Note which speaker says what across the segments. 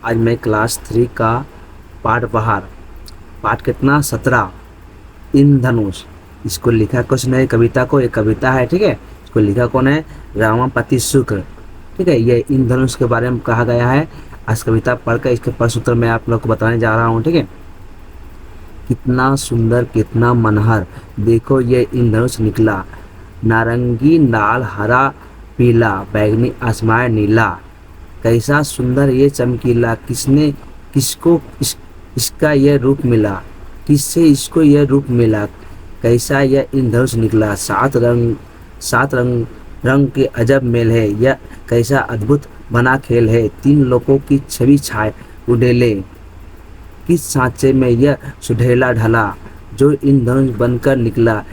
Speaker 1: आज मैं क्लास 3 का पाठ बाहर पाठ कितना 17 इंद्रधनुष। इसको लिखा कुछ नहीं, कविता को, एक कविता है, ठीक है। इसको लिखा कौन है? रमापति शुक्ल, ठीक है। ये इंद्रधनुष के बारे में कहा गया है। आज कविता पढ़कर इसके प्रश्न उत्तर मैं आप लोग को बताने जा रहा हूँ, ठीक है। कितना सुंदर, कितना मनहर, देखो ये इंद्रधनुष निकला, नारंगी, लाल, हरा, पीला, बैगनी, आसमान नीला। कैसा सुंदर ये चमकीला, किसने किसको इसका यह रूप मिला, किससे इसको यह रूप मिला। कैसा यह इंद्रधनुष निकला, सात रंग रंग के अजब मेल है, यह कैसा अद्भुत बना खेल है। तीन लोगों की छवि छाए उड़ेले, किस सांचे में यह सुढेला ढला, जो इंद्रधनुष बनकर निकला।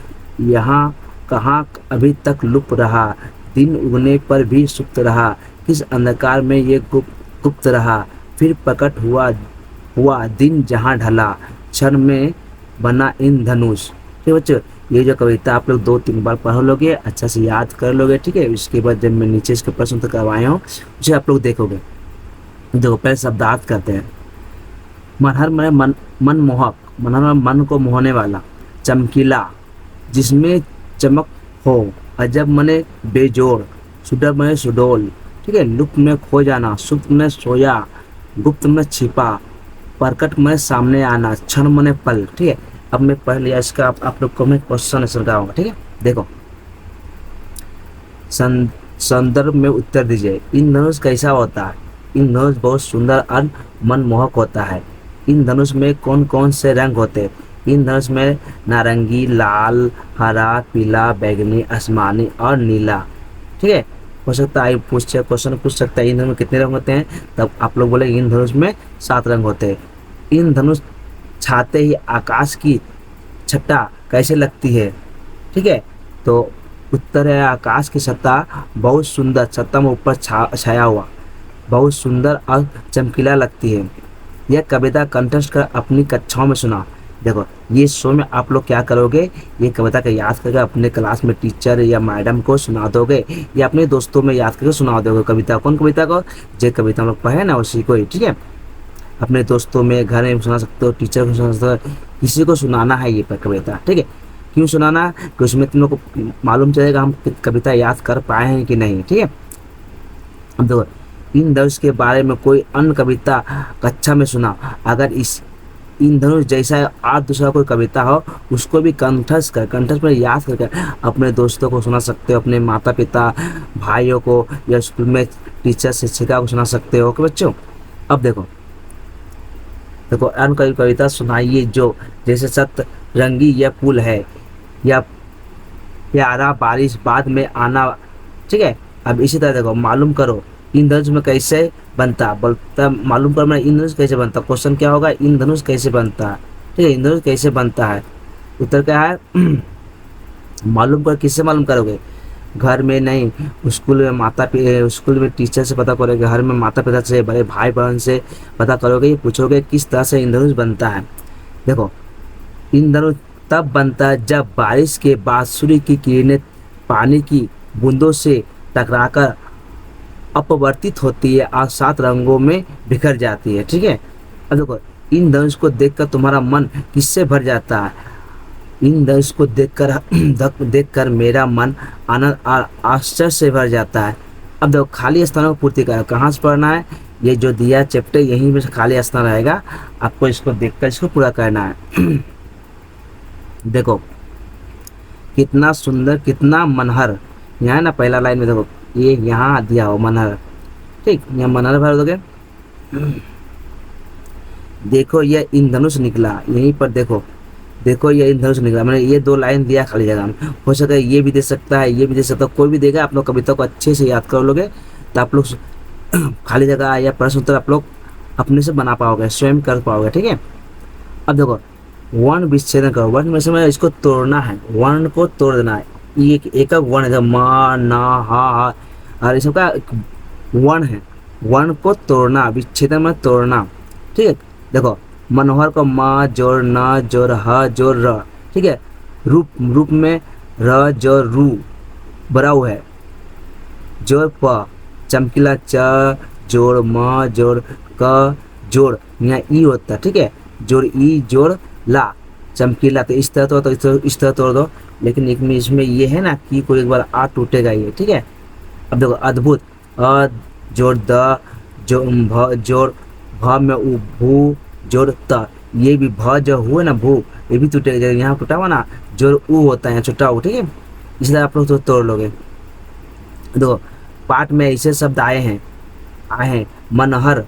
Speaker 1: यहाँ कहाँ अभी तक लुप्त रहा, दिन उगने पर भी सुप्त रहा, किस अंधकार में ये गुप्त रहा। फिर प्रकट हुआ दिन जहाँ ढला, क्षण में बना इंद्रधनुष। ठीक बच्चों, ये जो कविता आप लोग 2-3 बार पढ़ लोगे, अच्छा से याद कर लोगे, ठीक है। इसके बाद जब मैं नीचे इसके प्रश्न उत्तर करवाए हूँ उसे आप लोग देखोगे। देखो पहले शब्दार्थ करते हैं। मनहर में मनमोहक, मनहर में मन को मोहने वाला, चमकीला जिसमें चमक हो, अजब मने बेजोड़, सुडर मने सुडोल, ठीक है। लुप्त में खो जाना, सुप्त में सोया, गुप्त में छिपा, प्रकट में सामने आना, क्षण मने पल, ठीक है। अब मैं पढ़ लिया इसका, आप लोग को मैं क्वेश्चन आंसर कराऊंगा, ठीक है। देखो संदर्भ में उत्तर दीजिए। इंद्रधनुष कैसा होता है? इंद्रधनुष बहुत सुंदर और मनमोहक होता है। इंद्रधनुष में कौन कौन से रंग होते हैं? इंद्रधनुष में नारंगी, लाल, हरा, पीला, बैगनी, आसमानी और नीला, ठीक है। हो सकता है क्वेश्चन पूछ सकता है इंद्रधनुष में कितने रंग होते हैं, तब आप लोग बोले इंद्रधनुष में 7 रंग होते हैं। इंद्रधनुष छाते ही आकाश की छटा कैसे लगती है, ठीक है। तो उत्तर है आकाश की छटा बहुत सुंदर, छत्ता में ऊपर छाया हुआ बहुत सुंदर और चमकीला लगती है। यह कविता कंठस्थ कर अपनी कक्षाओं में सुना। देखो ये शो में आप लोग क्या करोगे, ये कविता का याद करके अपने क्लास में टीचर या मैडम को सुना दोगे, या अपने दोस्तों में याद करके सुना दोगे कविता। कौन कविता को? जो कविता हम लोग पढ़े ना उसी को ही, ठीक है। अपने दोस्तों में, घर में सुना सकते हो, टीचर को सुना सकते हो, किसी को सुनाना है ये कविता, ठीक है। क्यों सुनाना? कि उसमें तुम लोग को मालूम चलेगा हम कविता याद कर पाए हैं कि नहीं, ठीक है। अब देखो इंद्रधनुष के बारे में कोई अन्य कविता कक्षा में सुना, अगर इस इंद्रधनुष जैसा और दूसरा कोई कविता हो उसको भी कंठस्थ में याद करके अपने दोस्तों को सुना सकते हो, अपने माता पिता भाइयों को या स्कूल में टीचर शिक्षिका को सुना सकते हो कि बच्चों। अब देखो अन्य कविता सुनाइए जो जैसे सतरंगी यह पुल है, या प्यारा बारिश बाद में आना, ठीक है। अब इसी तरह देखो मालूम करो इंद्रधनुष में कैसे बनता, बोलता मालूम करो मैं इंद्रधनुष कैसे बनता। क्वेश्चन क्या होगा? इंद्रधनुष कैसे बनता है, ठीक है। इंद्रधनुष कैसे बनता है, उत्तर क्या है? मालूम कर, किससे मालूम करोगे? घर में नहीं, स्कूल में स्कूल में टीचर से पता करोगे, घर में माता पिता से, बड़े भाई बहन से पता करोगे, ये पूछोगे किस तरह से इंद्रधनुष बनता है। देखो इंद्रधनुष तब बनता है जब बारिश के बाद सूर्य की किरणें पानी की बूंदों से टकराकर अपवर्तित होती है और 7 रंगों में बिखर जाती है, ठीक है। अब देखो इंद्रधनुष को देखकर तुम्हारा मन किससे भर जाता है? इंद्रधनुष को देखकर मेरा मन आनंद और आश्चर्य से भर जाता है। अब देखो खाली स्थानों को पूर्ति करो, कहाँ से पढ़ना है? ये जो दिया चैप्टर यहीं में खाली स्थान रहेगा, आपको इसको देखकर इसको पूरा करना है। देखो कितना सुंदर, कितना मनहर, यहाँ है ना पहला लाइन में, देखो ये यहाँ दिया हो मनहर, ठीक, यहाँ मनहर भर दोगे। देखो यह इंद्रधनुष निकला, यहीं पर देखो यह इंद्रधनुष निकला, मैंने ये 2 लाइन दिया खाली जगह में। हो सकता है ये भी दे सकता है, ये भी दे सकता है, कोई भी देगा। आप लोग कविता को अच्छे से याद कर लोगे तो आप लोग खाली जगह या प्रश्न उत्तर आप लोग अपने से बना पाओगे, स्वयं कर पाओगे, ठीक है। अब देखो वर्ण विच्छेदन करो, वर्ण में से इसको तोड़ना है, वर्ण को तोड़ देना है। ये एक वर्ण है, म, न, हा, और इस सबका वर्ण है, वर्ण को तोड़ना, विच्छेदन में तोड़ना, ठीक है। देखो मनोहर को म जोड़ न जोड़ ह जोड़ र, ठीक है। रूप में र जोड़ रू बराउ है, जोड़ प, चमकीला च जोड़ म जोड़ क जोड़ यहाँ ई होता है, ठीक है, जोड़ ई जोड़ ला, चमकीला। तो इस तरह तो इस तरह तोड़ दो, लेकिन एक में इसमें ये है ना कि कोई एक बार आ टूटेगा ये, ठीक है। अब देखो अद्भुत, अ जोड़ द जोड़ भ में उ भू जोड़ त, ये भी भ जो हुआ ना भू, ये भी टूटेगा, जब यहाँ टूटा हुआ ना जोड़ उ होता है छोटा उ, ठीक है। इस तरह आप लोग तो तोड़ लोगे। देखो पाठ में ऐसे शब्द आए हैं मनहर,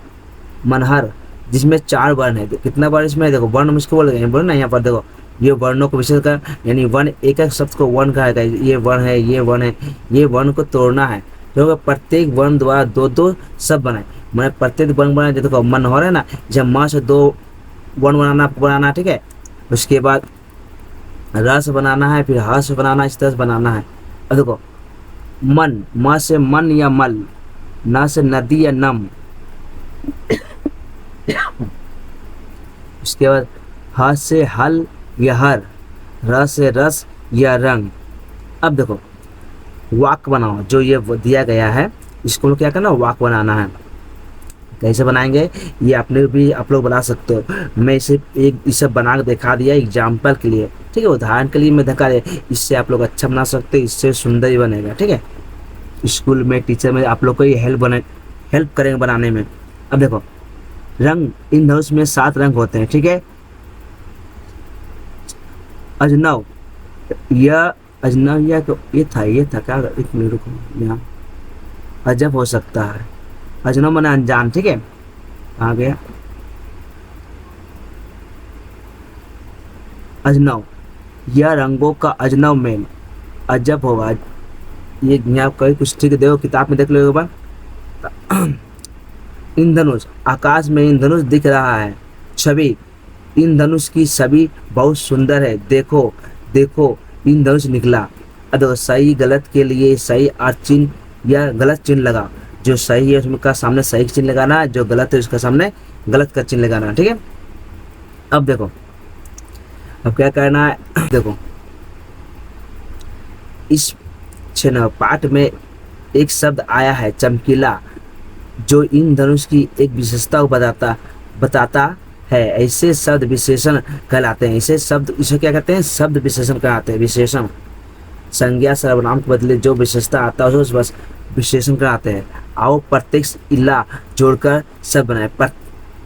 Speaker 1: मनहर जिसमें 4 वर्ण है। कितना वर्ण इसमें, देखो वर्ण इसको बोल रहे हैं, बोलो ना यहाँ पर देखो ये वर्णों को विशेष कर, यानी वर्ण एक एक शब्द को वर्ण कहा है, ये वर्ण है, ये वर्ण है, ये वर्ण को तोड़ना है। तो प्रत्येक वर्ण द्वारा दो दो शब्द बनाए, मैंने प्रत्येक वर्ण बनाए। देखो मनोहर है ना, जब माँ से 2 वर्ण बनाना, ठीक है। उसके बाद रस बनाना है, फिर हर्ष बनाना, इस तरह से बनाना है। अब देखो मन, म से मन या मल, न से नदी या नम, उसके बाद ह से हल या हर, र से रस या रंग। अब देखो वाक्य बनाओ, जो ये दिया गया है इसको क्या करना, वाक्य बनाना है। कैसे बनाएंगे ये आपने भी आप लोग बना सकते हो। मैं इसे एक इसे बना के दिखा दिया एग्जाम्पल के लिए, ठीक है, उदाहरण के लिए मैं दिखा दिया। इससे आप लोग अच्छा बना सकते हो, इससे सुंदर ही बनेगा, ठीक है। स्कूल में टीचर में आप लोग को ये हेल्प करेंगे बनाने में। अब देखो रंग, इन धनुष में 7 रंग होते हैं, ठीक है। अजनव, यह अजनव या ये था क्या, एक मिनट रुको, यहाँ अजब हो सकता है, अजनव माने अनजान, ठीक है। आ गया अजनव, यह रंगों का अजनव मेल, अजब होगा ये, यहाँ कहीं कुछ ठीक देखो किताब में देख लो एक बार। इंद्रधनुष, आकाश में इंद्रधनुष दिख रहा है। छवि, इंद्रधनुष की छवि बहुत सुंदर है, देखो देखो इंद्रधनुष निकला। अब सही गलत के लिए सही और चिन्ह या गलत चिन्ह लगा, जो सही है उसका सामने सही चिन्ह लगाना, जो गलत है उसका सामने गलत का चिन्ह लगाना, ठीक है। अब देखो अब क्या करना है, देखो इस पाठ में एक शब्द आया है चमकीला, जो इन धनुष की एक विशेषता को बताता है। ऐसे शब्द विशेषण कहलाते हैं। ऐसे शब्द इसे क्या कहते हैं, शब्द विशेषण कहलाते हैं। विशेषण संज्ञा सर्वनाम के बदले जो विशेषता आता है उसको बस विशेषण कहलाते हैं। आओ प्रत्येक इला जोड़कर शब्द बनाए।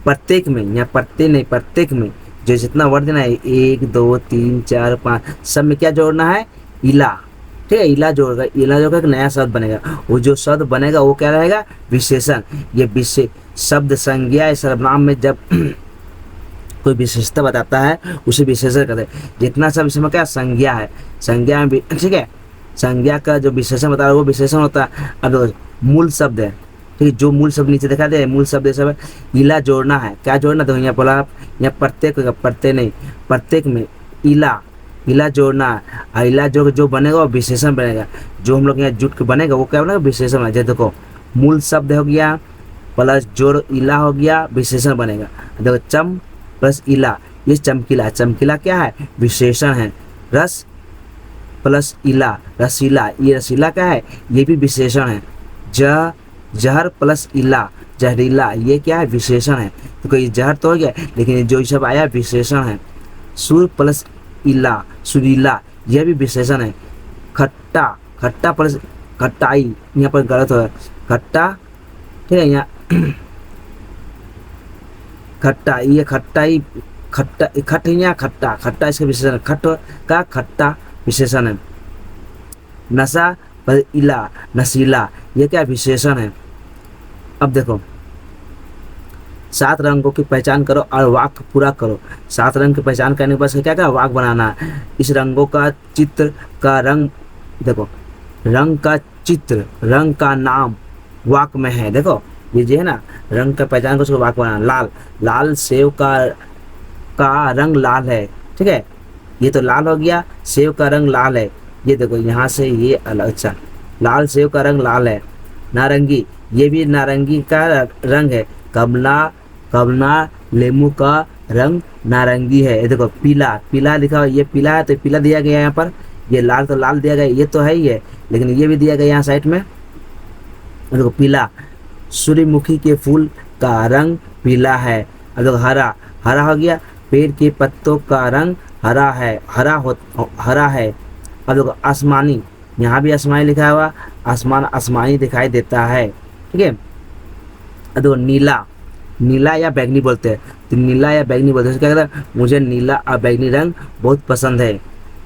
Speaker 1: प्रत्येक में या प्रत्येक नहीं, प्रत्येक में जो जितना वर्ड देना है 1 2 3 4 5 सब में क्या जोड़ना है, इला, ठीक है। इला जोड़कर एक नया शब्द बनेगा। वो जो शब्द बनेगा वो क्या रहेगा, विशेषण। ये विशेष शब्द संज्ञा या सर्वनाम में जब कोई विशेषता बताता है उसे विशेषण कहते हैं। जितना सब इसमें क्या संज्ञा है, संज्ञा में ठीक है, संज्ञा का जो विशेषण बता रहा है वो विशेषण होता है। अब मूल शब्द है, ठीक है, जो मूल शब्द नीचे दिखा दे मूल शब्द सब है। इला जोड़ना है, क्या जोड़ना, तो यहाँ बोला यहाँ प्रत्येक नहीं, प्रत्येक में इला जोड़ना है। इला जो बनेगा वो विशेषण बनेगा। जो हम लोग यहाँ जुट के बनेगा वो क्या बनेगा, विशेषण बनेगा। देखो मूल शब्द हो गया प्लस जोड़ इला हो गया, विशेषण बनेगा। देखो चम प्लस इला, ये चमकीला, चमकीला क्या है, विशेषण है। रस प्लस इला, रसीला, ये रसीला क्या है, ये भी विशेषण है। जहर प्लस इला, जहरीला, ये क्या है, विशेषण है। तो कोई जहर तो हो गया, लेकिन जो सब आया विशेषण है। सुर प्लस इला, सुरीला, यह भी विशेषण है। खट्टा प्लस खट्टाई, यहाँ पर गलत हो, खट्टा, ठीक है, यहाँ खट्टा, ये खट्टाई, खट्टा इसका विशेषण है। खट्टा विशेषण है। नशा पर इला, नशीला, ये क्या विशेषण है। अब देखो 7 रंगों की पहचान करो और वाक्य पूरा करो। 7 रंग की पहचान करने के बाद क्या वाक्य बनाना है। इस रंगों का चित्र का रंग, देखो रंग का चित्र, रंग का नाम वाक्य में है। देखो ये जो है ना रंग का पहचान कर उसको वाक्य बनाना। लाल सेव का रंग लाल है, ठीक है, ये तो लाल हो गया। सेव का रंग लाल है, ये देखो यहाँ से ये अलग, अच्छा लाल सेव का रंग लाल है। नारंगी, ये भी नारंगी का रंग है। कमला लेमू का रंग नारंगी है। ये देखो पीला लिखा हुआ, ये पीला है तो पीला दिया गया यहाँ पर। ये लाल तो लाल दिया गया, ये तो है ही है, लेकिन ये भी दिया गया यहाँ साइड में। देखो पीला, सूर्यमुखी के फूल का रंग पीला है। अब देखो हरा, हरा हो गया। पेड़ के पत्तों का रंग हरा है, हरा है। अब देखो आसमानी, यहाँ भी आसमानी लिखा हुआ, आसमान आसमानी दिखाई देता है, ठीक है। अब देखो नीला, नीला या बैंगनी बोलते हैं, तो नीला या बैंगनी बोलते हैं, क्या कहता है, मुझे नीला और बैंगनी रंग बहुत पसंद है।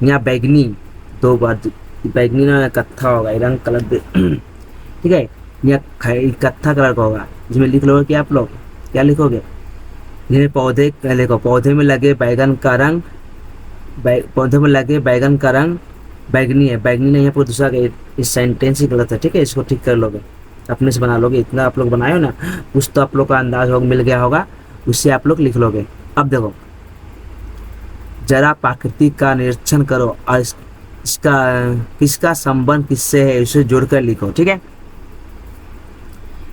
Speaker 1: यहाँ बैंगनी, दो बार बैंगनी ना कत्था होगा, ये रंग कलर ठीक है। यहाँ कत्था कलर का होगा, इसमें लिख लोगे क्या आप लोग, क्या लिखोगे, जिन्हें पौधे लिखो, पौधे में लगे बैगन का रंग, पौधे में लगे बैगन का रंग बैगनी है। बैगनी नहीं है, पर दूसरा इस सेंटेंस ही गलत है, ठीक है। इसको ठीक कर लोगे, अपने से बना लोगे। इतना आप लोग बनाए हो ना, कुछ तो आप लोग का अंदाज होगा, मिल गया होगा, उससे आप लोग लिख लोगे। अब देखो, जरा प्रकृति का निरीक्षण करो और इसका किसका संबंध किससे है, इसे जोड़कर लिखो, ठीक है।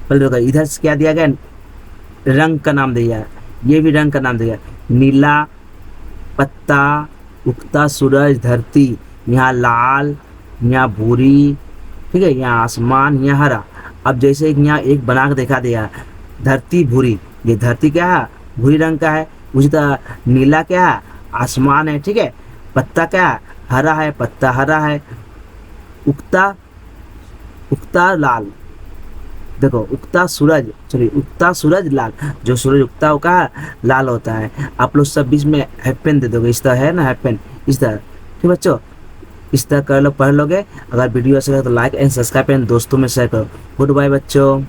Speaker 1: पहले देखो, इधर से क्या दिया गया, रंग का नाम दिया है, ये भी रंग का नाम दिया है। नीला पत्ता, उगता सूरज, धरती, यहाँ लाल, यहाँ भूरी, ठीक है, यहाँ आसमान, यहाँ हरा। अब जैसे यहाँ एक बना के दिखा दिया, धरती भूरी, ये धरती क्या है, भूरी रंग का है। उसी तरह नीला क्या है, आसमान है, ठीक है। पत्ता क्या है, हरा है, पत्ता हरा है। उगता, उगता लाल, देखो उगता सूरज, सॉरी उगता सूरज लाल, जो सूरज उगता होगा लाल होता है। आप लोग सब बीच में हैप्पन दे दोगे, इस तरह है ना हैप्पन, इस तरह, ठीक बच्चों, इस तरह कर लो, पढ़ लोगे। अगर वीडियो अच्छा लगे तो लाइक एंड सब्सक्राइब एंड दोस्तों में शेयर करो। गुड बाय बच्चों।